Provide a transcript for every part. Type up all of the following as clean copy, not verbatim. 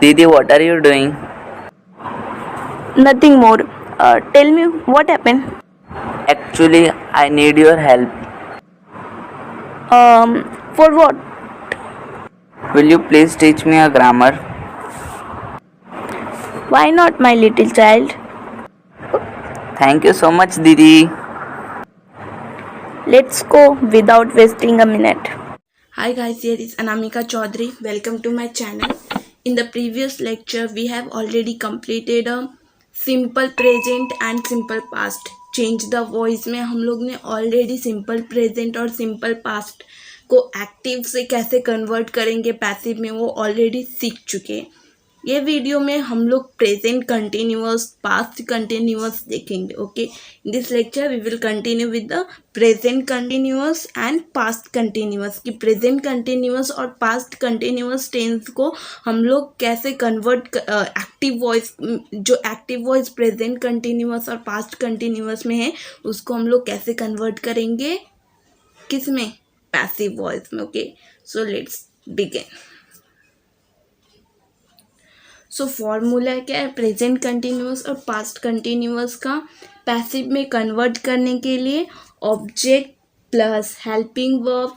Didi, what are you doing? Nothing more. Tell me what happened. Actually, I need your help. For what? Will you please teach me a grammar? Why not, my little child? Thank you so much, Didi. Let's go without wasting a minute. Hi guys, here is Anamika Chaudhary. Welcome to my channel. In the previous lecture, we have already completed a simple present and simple past. Change the voice में हम लोग ने already simple present और simple past को active से कैसे convert करेंगे passive में वो ऑलरेडी सीख चुके हैं. ये वीडियो में हम लोग प्रेजेंट कंटिन्यूअस पास्ट कंटिन्यूअस देखेंगे. Okay, in this lecture we will continue with the present continuous and past continuous. कि प्रेजेंट कंटिन्यूअस और पास्ट कंटिन्यूअस टेंस को हम लोग कैसे कन्वर्ट एक्टिव वॉइस, जो एक्टिव वॉइस प्रेजेंट कंटिन्यूअस और पास्ट कंटिन्यूअस में है उसको हम लोग कैसे कन्वर्ट करेंगे किस में, पैसिव वॉइस में. Okay, so let's begin. So formula क्या है, प्रेजेंट कंटिन्यूअस और पास्ट कंटिन्यूअस का पैसिव में कन्वर्ट करने के लिए object plus helping verb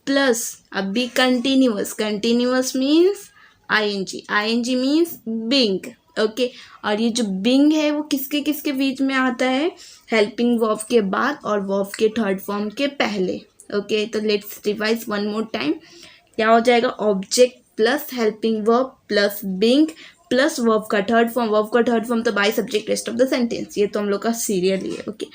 plus अभी continuous. Continuous means ING, ING means being. Okay, और ये जो बिंग है वो किसके किसके बीच में आता है, हेल्पिंग वर्ब के बाद और वर्ब के थर्ड फॉर्म के पहले. ओके, तो let's revise one more time. क्या हो जाएगा, object plus helping verb plus being plus verb का थर्ड फॉर्म. वर्ब का थर्ड फॉर्म तो by subject rest of the sentence. ये तो हम लोग का सीरियल ही है. ओके,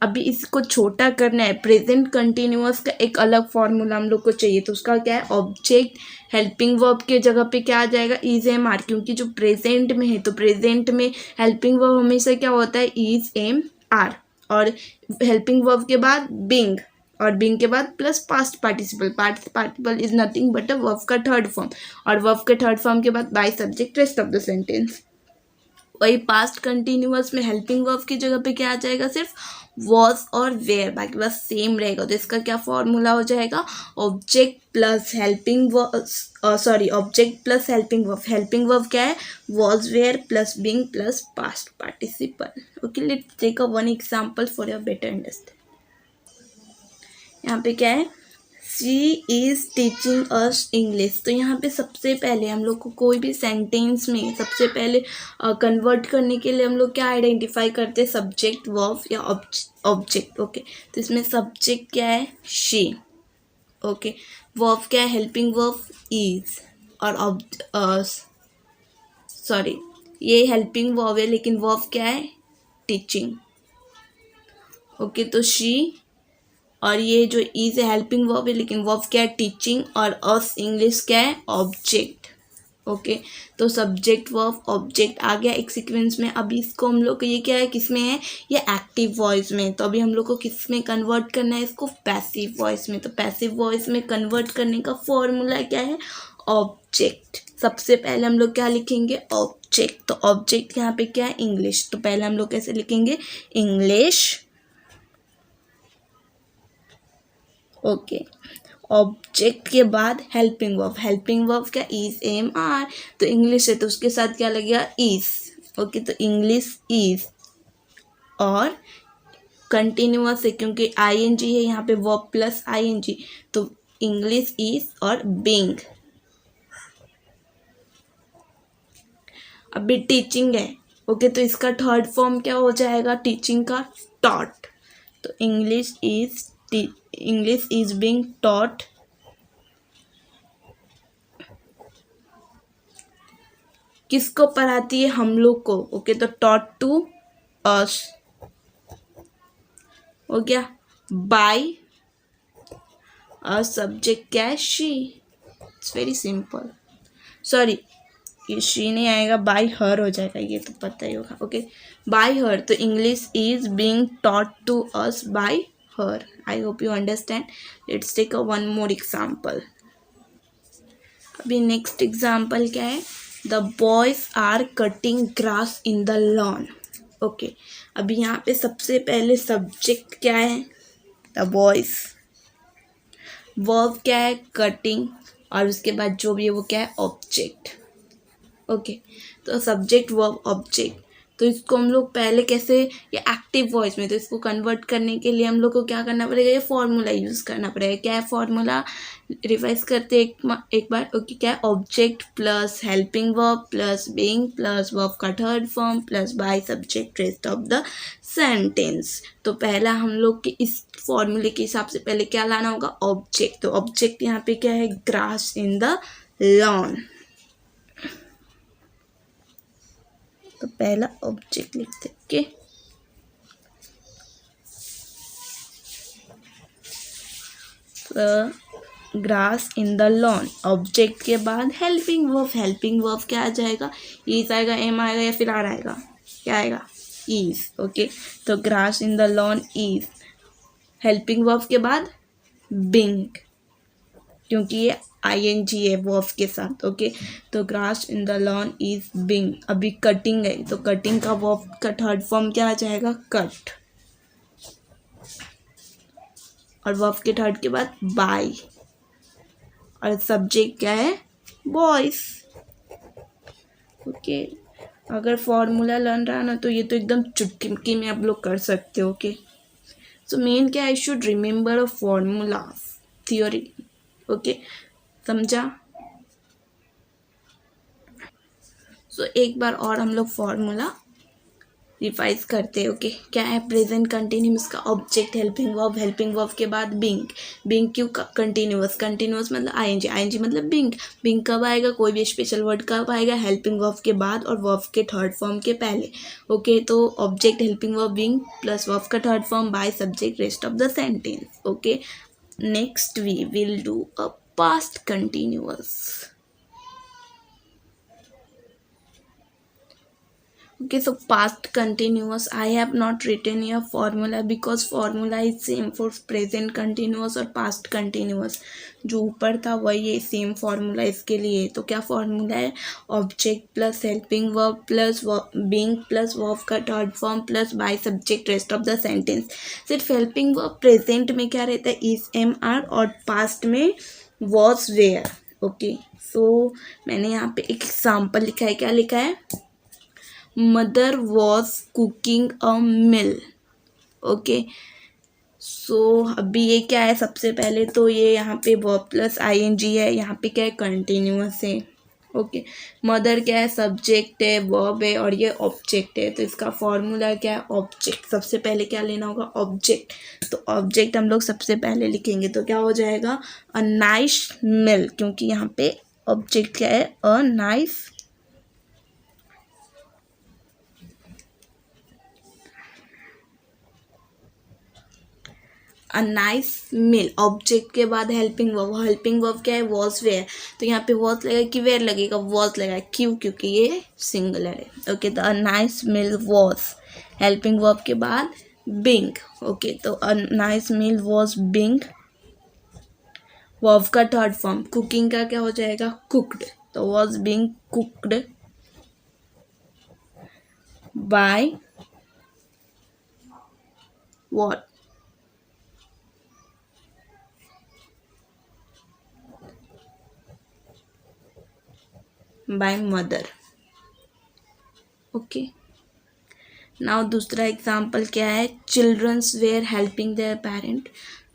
अभी इसको छोटा करना है. प्रेजेंट कंटिन्यूअस का एक अलग फॉर्मूला हम लोग को चाहिए, तो उसका क्या है, ऑब्जेक्ट हेल्पिंग वर्ब के जगह पे क्या आ जाएगा, इज एम आर. क्योंकि जो प्रेजेंट में है तो प्रेजेंट में हेल्पिंग वर्ब हमेशा क्या होता है, इज एम आर. और हेल्पिंग वर्ब के बाद बिंग और बिंग के बाद plus past participle. Past participle is nothing but a verb का थर्ड फॉर्म, और वर्ब के थर्ड फॉर्म के बाद bye subject rest of the sentence. वही पास्ट कंटिन्यूअस में हेल्पिंग वर्ब की जगह पे क्या आ जाएगा, सिर्फ वॉज और वेयर, बाकी बस सेम रहेगा. तो इसका क्या फॉर्मूला हो जाएगा, object plus helping verb, sorry object plus helping verb. Helping verb क्या है, was were plus being plus past participle. Okay, let's take a one example for your better understanding. यहाँ पे क्या है, she is teaching us English. तो यहाँ पे सबसे पहले हम लोग को कोई भी सेंटेंस में सबसे पहले कन्वर्ट करने के लिए हम लोग क्या आइडेंटिफाई करते हैं, सब्जेक्ट वर्ब या ऑब्जेक्ट. ओके, तो इसमें सब्जेक्ट क्या है, शी. ओके, वर्ब क्या है, हेल्पिंग वर्ब इज. और सॉरी ये हेल्पिंग वर्ब है लेकिन वर्ब क्या है, टीचिंग. ओके, तो शी और ये जो इज हेल्पिंग वर्ब है लेकिन वर्ब क्या है, टीचिंग. और अस इंग्लिश क्या है, ऑब्जेक्ट. ओके, तो सब्जेक्ट वर्ब ऑब्जेक्ट आ गया एक सीक्वेंस में. अभी इसको हम लोग को ये क्या है, किस में है, ये एक्टिव वॉइस में. तो अभी हम लोग को किस में कन्वर्ट करना है, इसको पैसिव वॉइस में. तो पैसिव वॉइस में कन्वर्ट करने का फॉर्मूला क्या है, ऑब्जेक्ट. सबसे पहले हम लोग क्या लिखेंगे, ऑब्जेक्ट. तो ऑब्जेक्ट यहाँ पे क्या है, इंग्लिश. तो पहले हम लोग कैसे लिखेंगे, इंग्लिश. ओके, ऑब्जेक्ट के बाद हेल्पिंग वर्ब. हेल्पिंग वर्ब क्या, इज एम आर. तो इंग्लिश है तो उसके साथ क्या लगेगा, इज. ओके, तो इंग्लिश इज. और कंटिन्यूअस है क्योंकि आई एन जी है यहाँ पे, verb plus I N G, तो इंग्लिश इज और बिंग. अभी टीचिंग है. ओके, तो इसका थर्ड फॉर्म क्या हो जाएगा, टीचिंग का, टॉट. तो इंग्लिश इज बीइंग टॉट. किसको पढ़ाती है, हम लोग को. ओके, तो टॉट टू अस हो गया. बाय अ सब्जेक्ट क्या है, she. It's very simple. Sorry, ये शी नहीं आएगा, बाय हर हो जाएगा, ये तो पता ही होगा. Okay, by her. तो English is being taught to us by her. I hope you understand. Let's take a one more example. अभी नेक्स्ट एग्जाम्पल क्या है, the boys are cutting grass in the lawn. Okay, अभी यहाँ पे सबसे पहले subject क्या है, द बॉयज. वर्ब क्या है, कटिंग. और उसके बाद जो भी है वो क्या है, ऑब्जेक्ट. ओके, तो सब्जेक्ट वर्ब ऑब्जेक्ट, तो इसको हम लोग पहले कैसे, ये एक्टिव वॉइस में, तो इसको कन्वर्ट करने के लिए हम लोग को क्या करना पड़ेगा, ये फॉर्मूला यूज़ करना पड़ेगा। क्या है फॉर्मूला, रिवाइज करते एक बार। ओके, क्या है, object plus helping verb plus being plus verb का third form plus by subject rest of the sentence. तो पहला हम लोग के इस फॉर्मूले के हिसाब से पहले क्या लाना होगा, ऑब्जेक्ट। तो ऑब्जेक्ट यहाँ पे क्या है, ग्रास इन द लॉन। तो पहला ऑब्जेक्ट लिखते, okay. Grass in the lawn, object के बाद हेल्पिंग वर्ब। हेल्पिंग वर्ब क्या आ जाएगा, इज आएगा, एम आएगा या फिर आर आएगा, क्या आएगा, इज। ओके, तो grass in the lawn is, helping verb के बाद बिंग, क्योंकि ये आईएनजी है वर्ब के साथ। ओके, तो grass in the lawn is being. अभी कटिंग है, तो कटिंग का वर्ब का थर्ड फॉर्म क्या आ जाएगा, कट, और वर्ब के थर्ड के बाद बाय, और सब्जेक्ट क्या है, बॉयज। ओके, अगर फॉर्मूला लर्न रहा ना तो ये तो एकदम चुटकी में आप लोग कर सकते हो। ओके, सो मेन क्या, I should remember a formula theory. Okay, समझा। सो एक बार और हम लोग फॉर्मूला रिवाइज करते हैं। ओके, क्या है, प्रेजेंट कंटिन्यूस का object helping verb, helping verb के बाद बिंग। बिंग क्यों, कंटिन्यूस, कंटिन्यूस मतलब आईएनजी, आईएनजी मतलब बिंग। बिंग कब आएगा, कोई भी स्पेशल वर्ड कब आएगा, हेल्पिंग वर्ब के बाद और वर्ब के थर्ड फॉर्म के पहले। ओके, तो object helping verb being plus verb का third form by subject rest of the sentence. Okay, next we will do a past continuous. Okay, so past continuous, I have not written here formula because formula is same for present continuous और past continuous। जो ऊपर था वही है, same formula इसके लिए। तो क्या फॉर्मूला है, object plus helping verb plus being plus verb का third form plus by subject rest of the sentence. सिर्फ हेल्पिंग वर्ब प्रेजेंट में क्या रहता है, इज, एम, आर, और पास्ट में वॉज, वेयर। ओके, सो मैंने यहाँ पे एक एग्जाम्पल लिखा है, क्या लिखा है, mother was cooking a meal. Okay, so अभी ये क्या है, सबसे पहले तो ये यहाँ पे वर्ब प्लस आईएनजी है, यहाँ पे क्या है, कंटिन्यूअस है। ओके, मदर क्या है, सब्जेक्ट है, वर्ब है, और ये ऑब्जेक्ट है। तो इसका फॉर्मूला क्या है, ऑब्जेक्ट। सबसे पहले क्या लेना होगा, ऑब्जेक्ट। तो ऑब्जेक्ट हम लोग सबसे पहले लिखेंगे, तो क्या हो जाएगा, अ नाइस मील, क्योंकि यहाँ पे ऑब्जेक्ट क्या है, a nice, a nice meal. Object के बाद हेल्पिंग वर्ब, हेल्पिंग वर्ब क्या है, वॉज, वेयर। तो यहाँ पे वॉज लगेगा कि वेयर लगेगा, वॉज लगेगा, क्यों, क्योंकि ये सिंगुलर है। ओके, तो a nice meal was, helping verb के बाद बिंग। ओके, तो a nice meal was being, verb का थर्ड फॉर्म, कुकिंग का क्या हो जाएगा, कुक्ड। तो was being cooked by what, by mother. Okay, now दूसरा एग्जाम्पल क्या है, childrens were helping their parent.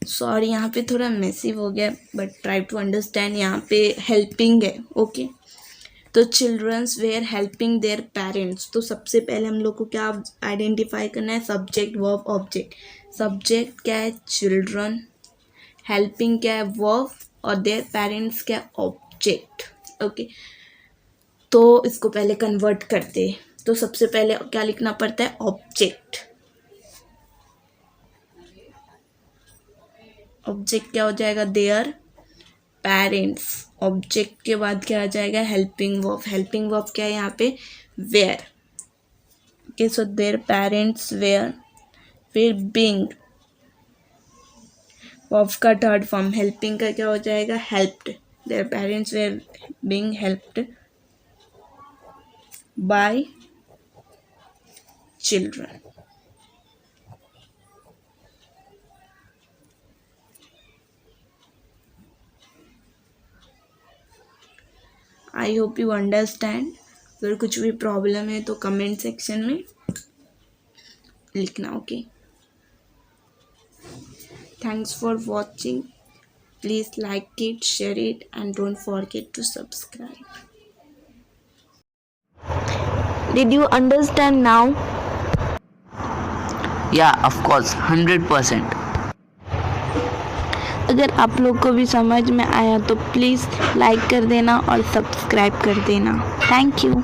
Sorry, यहाँ पे थोड़ा मैसिव हो गया, बट ट्राई टू अंडरस्टैंड। यहाँ पे हेल्पिंग है। ओके, तो childrens were helping their parents. तो सबसे पहले हम लोग को क्या आइडेंटिफाई करना है, सब्जेक्ट वर्ब ऑब्जेक्ट। सब्जेक्ट क्या है, चिल्ड्रन, हेल्पिंग क्या है, वर्ब, और देयर पेरेंट्स क्या है, ऑब्जेक्ट। ओके, तो इसको पहले कन्वर्ट करते हैं। तो सबसे पहले क्या लिखना पड़ता है, ऑब्जेक्ट। ऑब्जेक्ट क्या हो जाएगा, देयर पेरेंट्स। ऑब्जेक्ट के बाद क्या आ जाएगा, हेल्पिंग वर्ब। हेल्पिंग वर्ब क्या है यहाँ पे, were. Okay, so their parents were, फिर बिंग, वर्ब का थर्ड फॉर्म, हेल्पिंग का क्या हो जाएगा, helped. Their parents were being helped by children. I hope you understand. अगर कुछ भी प्रॉब्लम है तो कमेंट सेक्शन में लिखना. Okay, thanks for watching. Please like it, share it and don't forget to subscribe. Did you understand now? Yeah, of course, 100%. अगर आप लोग को भी समझ में आया तो प्लीज़ लाइक कर देना और सब्सक्राइब कर देना. Thank you.